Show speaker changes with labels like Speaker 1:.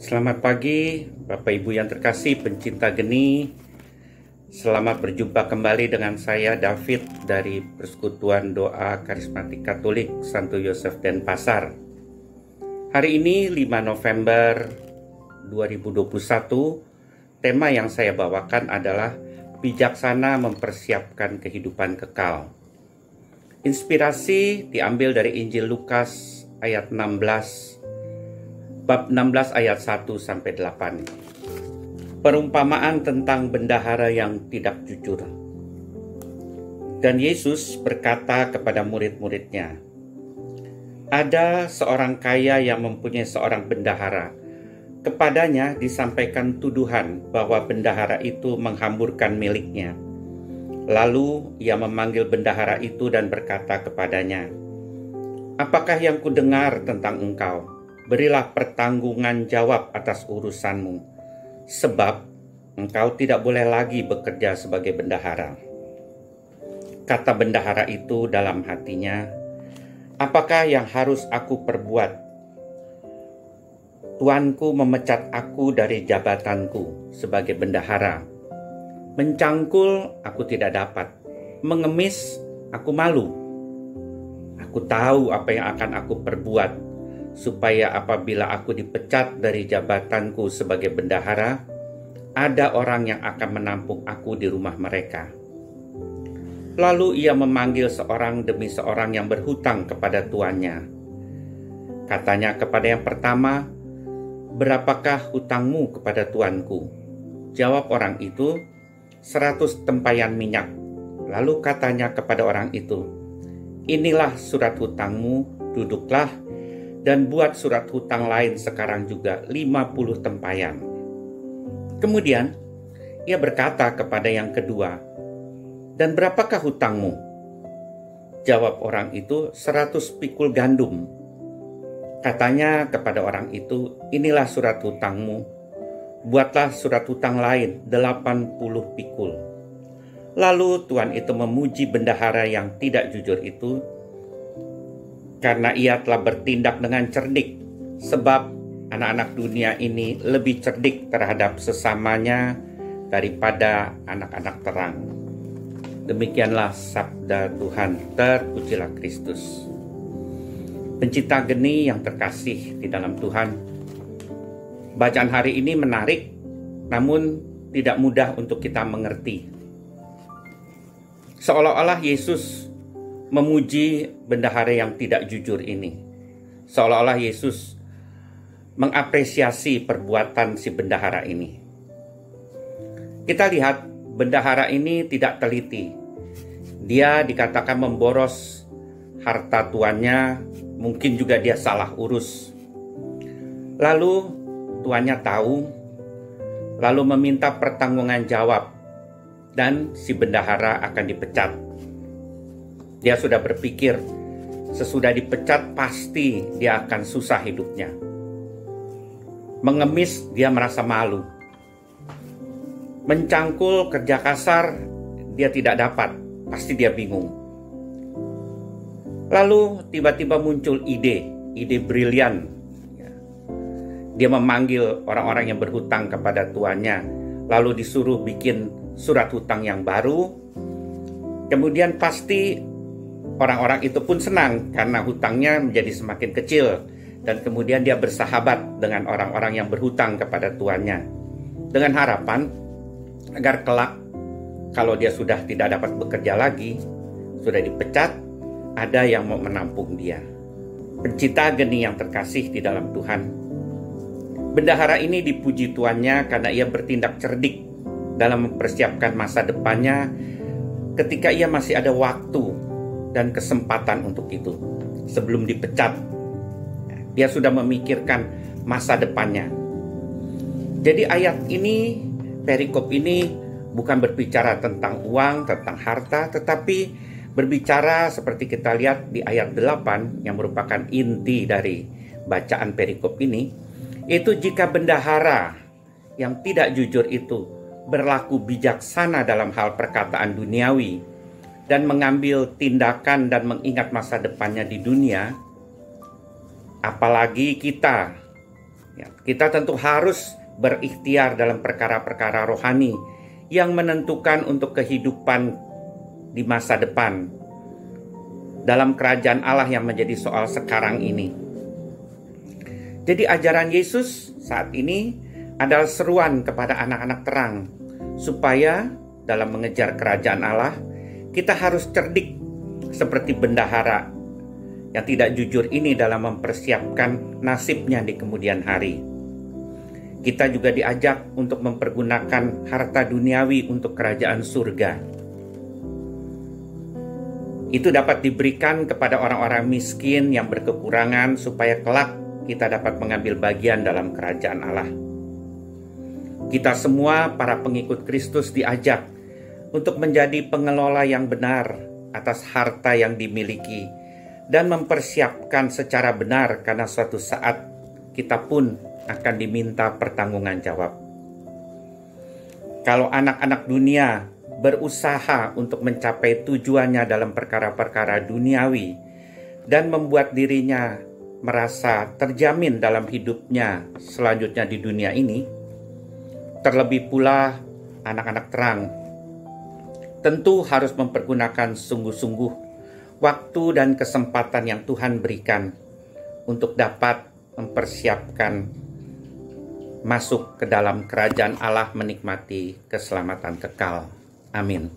Speaker 1: Selamat pagi, Bapak Ibu yang terkasih, pencinta geni. Selamat berjumpa kembali dengan saya, David, dari Persekutuan Doa Karismatik Katolik Santo Yosef Denpasar. Hari ini 5 November 2021, tema yang saya bawakan adalah bijaksana mempersiapkan kehidupan kekal. Inspirasi diambil dari Injil Lukas ayat 16, bab 16 ayat 1 sampai 8. Perumpamaan tentang bendahara yang tidak jujur. Dan Yesus berkata kepada murid-muridnya, ada seorang kaya yang mempunyai seorang bendahara. Kepadanya disampaikan tuduhan bahwa bendahara itu menghamburkan miliknya. Lalu ia memanggil bendahara itu dan berkata kepadanya, apakah yang kudengar tentang engkau? Berilah pertanggungan jawab atas urusanmu, sebab engkau tidak boleh lagi bekerja sebagai bendahara. Kata bendahara itu dalam hatinya, apakah yang harus aku perbuat? Tuanku memecat aku dari jabatanku sebagai bendahara. Mencangkul aku tidak dapat, mengemis aku malu. Aku tahu apa yang akan aku perbuat, supaya apabila aku dipecat dari jabatanku sebagai bendahara, ada orang yang akan menampung aku di rumah mereka. Lalu ia memanggil seorang demi seorang yang berhutang kepada tuannya. Katanya kepada yang pertama, berapakah hutangmu kepada tuanku? Jawab orang itu, 100 tempayan minyak. Lalu katanya kepada orang itu, inilah surat hutangmu, duduklah dan buat surat hutang lain sekarang juga 50 tempayan. Kemudian ia berkata kepada yang kedua, dan berapakah hutangmu? Jawab orang itu, 100 pikul gandum. Katanya kepada orang itu, inilah surat hutangmu, buatlah surat hutang lain 80 pikul. Lalu tuan itu memuji bendahara yang tidak jujur itu, karena ia telah bertindak dengan cerdik, sebab anak-anak dunia ini lebih cerdik terhadap sesamanya daripada anak-anak terang. Demikianlah sabda Tuhan, terpujilah Kristus. Pencinta geni yang terkasih di dalam Tuhan, bacaan hari ini menarik, namun tidak mudah untuk kita mengerti. Seolah-olah Yesus memuji bendahara yang tidak jujur ini. Seolah-olah Yesus mengapresiasi perbuatan si bendahara ini. Kita lihat bendahara ini tidak teliti. Dia dikatakan memboros harta tuannya, mungkin juga dia salah urus. Lalu tuannya tahu, lalu meminta pertanggungan jawab, dan si bendahara akan dipecat. Dia sudah berpikir, sesudah dipecat pasti dia akan susah hidupnya. Mengemis dia merasa malu. Mencangkul kerja kasar dia tidak dapat, pasti dia bingung. Lalu tiba-tiba muncul ide brilian. Dia memanggil orang-orang yang berhutang kepada tuannya, lalu disuruh bikin surat hutang yang baru. Kemudian pasti orang-orang itu pun senang karena hutangnya menjadi semakin kecil, dan kemudian dia bersahabat dengan orang-orang yang berhutang kepada tuannya, dengan harapan agar kelak kalau dia sudah tidak dapat bekerja lagi, sudah dipecat, ada yang mau menampung dia. Pencinta geni yang terkasih di dalam Tuhan, bendahara ini dipuji tuannya karena ia bertindak cerdik dalam mempersiapkan masa depannya ketika ia masih ada waktu dan kesempatan untuk itu. Sebelum dipecat, dia sudah memikirkan masa depannya. Jadi ayat ini, perikop ini bukan berbicara tentang uang, tentang harta, tetapi berbicara seperti kita lihat di ayat 8 yang merupakan inti dari bacaan perikop ini, itu jika bendahara yang tidak jujur itu berlaku bijaksana dalam hal perkataan duniawi dan mengambil tindakan dan mengingat masa depannya di dunia, apalagi kita Ya, kita tentu harus berikhtiar dalam perkara-perkara rohani yang menentukan untuk kehidupan di masa depan dalam kerajaan Allah yang menjadi soal sekarang ini. Jadi ajaran Yesus saat ini adalah seruan kepada anak-anak terang, supaya dalam mengejar kerajaan Allah, kita harus cerdik seperti bendahara yang tidak jujur ini dalam mempersiapkan nasibnya di kemudian hari. Kita juga diajak untuk mempergunakan harta duniawi untuk kerajaan surga. Itu dapat diberikan kepada orang-orang miskin yang berkekurangan supaya kelak kita dapat mengambil bagian dalam kerajaan Allah. Kita semua para pengikut Kristus diajak untuk menjadi pengelola yang benar atas harta yang dimiliki dan mempersiapkan secara benar karena suatu saat kita pun akan diminta pertanggunggan jawab. Kalau anak-anak dunia berusaha untuk mencapai tujuannya dalam perkara-perkara duniawi dan membuat dirinya merasa terjamin dalam hidupnya selanjutnya di dunia ini, terlebih pula anak-anak terang tentu harus mempergunakan sungguh-sungguh waktu dan kesempatan yang Tuhan berikan untuk dapat mempersiapkan masuk ke dalam kerajaan Allah menikmati keselamatan kekal. Amin.